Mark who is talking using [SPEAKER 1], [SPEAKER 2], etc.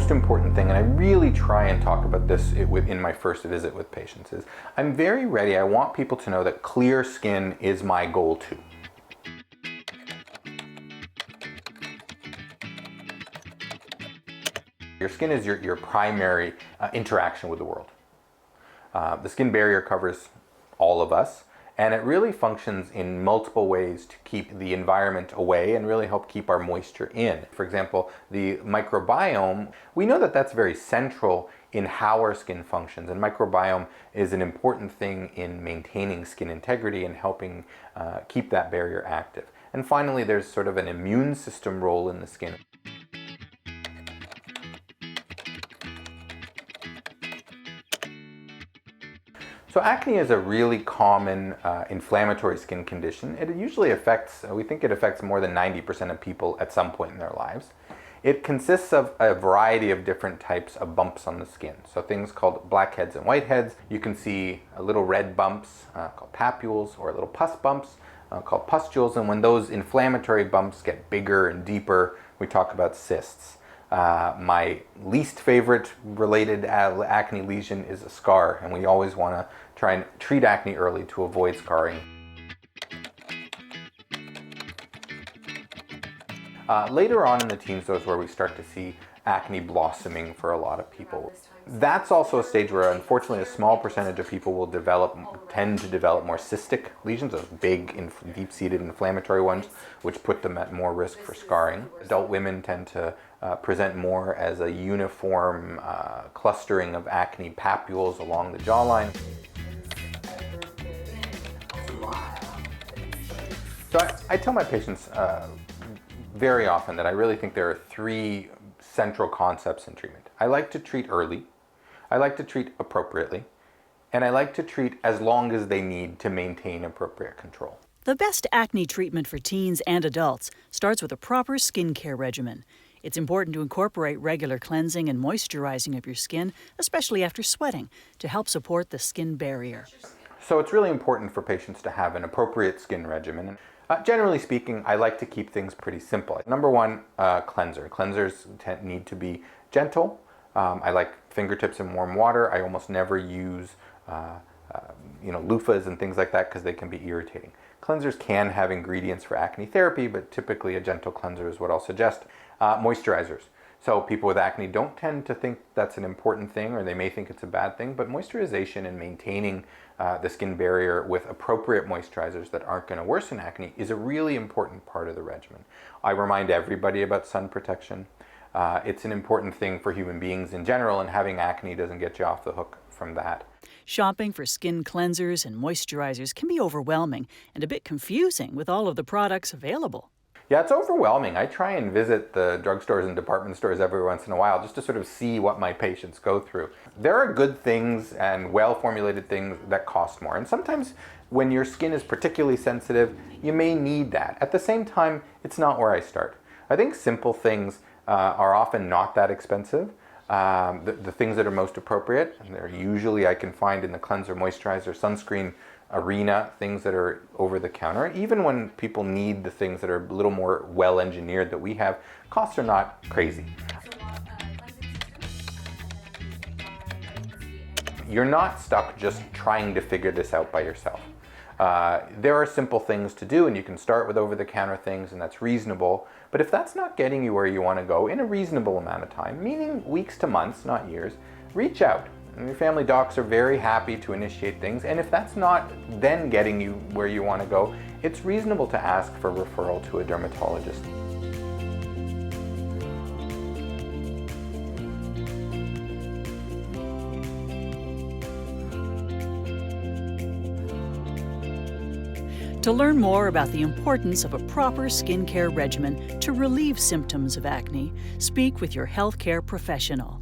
[SPEAKER 1] most important thing, and I really try and talk about this in my first visit with patients, is I'm very ready. I want people to know that clear skin is my goal too. Your skin is your primary interaction with the world. The skin barrier covers all of us, and it really functions in multiple ways to keep the environment away and really help keep our moisture in. For example, the microbiome, we know that that's very central in how our skin functions, and microbiome is an important thing in maintaining skin integrity and helping keep that barrier active. And finally, there's sort of an immune system role in the skin. So acne is a really common inflammatory skin condition. It usually affects, we think it affects more than 90% of people at some point in their lives. It consists of a variety of different types of bumps on the skin. So things called blackheads and whiteheads. You can see little red bumps called papules, or little pus bumps called pustules. And when those inflammatory bumps get bigger and deeper, we talk about cysts. My least favorite related acne lesion is a scar, and we always want to try and treat acne early to avoid scarring. Later on in the teens, though, is where we start to see acne blossoming for a lot of people. That's also a stage where, unfortunately, a small percentage of people will tend to develop more cystic lesions, those big, deep-seated inflammatory ones, which put them at more risk for scarring. Adult women tend to present more as a uniform clustering of acne papules along the jawline. So I tell my patients very often that I really think there are three central concepts in treatment. I like to treat early, I like to treat appropriately, and I like to treat as long as they need to maintain appropriate control.
[SPEAKER 2] The best acne treatment for teens and adults starts with a proper skincare regimen. It's important to incorporate regular cleansing and moisturizing of your skin, especially after sweating, to help support the skin barrier.
[SPEAKER 1] So it's really important for patients to have an appropriate skin regimen. Generally speaking, I like to keep things pretty simple. Number one, cleanser. Cleansers need to be gentle. I like fingertips in warm water. I almost never use loofahs and things like that because they can be irritating. Cleansers can have ingredients for acne therapy, but typically a gentle cleanser is what I'll suggest. Moisturizers. So people with acne don't tend to think that's an important thing, or they may think it's a bad thing, but moisturization and maintaining the skin barrier with appropriate moisturizers that aren't going to worsen acne is a really important part of the regimen. I remind everybody about sun protection. It's an important thing for human beings in general, and having acne doesn't get you off the hook from that.
[SPEAKER 2] Shopping for skin cleansers and moisturizers can be overwhelming and a bit confusing with all of the products available.
[SPEAKER 1] Yeah, it's overwhelming. I try and visit the drugstores and department stores every once in a while just to sort of see what my patients go through. There are good things and well-formulated things that cost more. And sometimes when your skin is particularly sensitive, you may need that. At the same time, it's not where I start. I think simple things are often not that expensive. The things that are most appropriate, and they're usually I can find in the cleanser, moisturizer, sunscreen arena, things that are over the counter. Even when people need the things that are a little more well engineered that we have, costs are not crazy. You're not stuck just trying to figure this out by yourself. There are simple things to do, and you can start with over-the-counter things, and that's reasonable. But if that's not getting you where you want to go in a reasonable amount of time, meaning weeks to months, not years, reach out. And your family docs are very happy to initiate things, and if that's not then getting you where you want to go, it's reasonable to ask for referral to a dermatologist.
[SPEAKER 2] To learn more about the importance of a proper skincare regimen to relieve symptoms of acne, speak with your healthcare professional.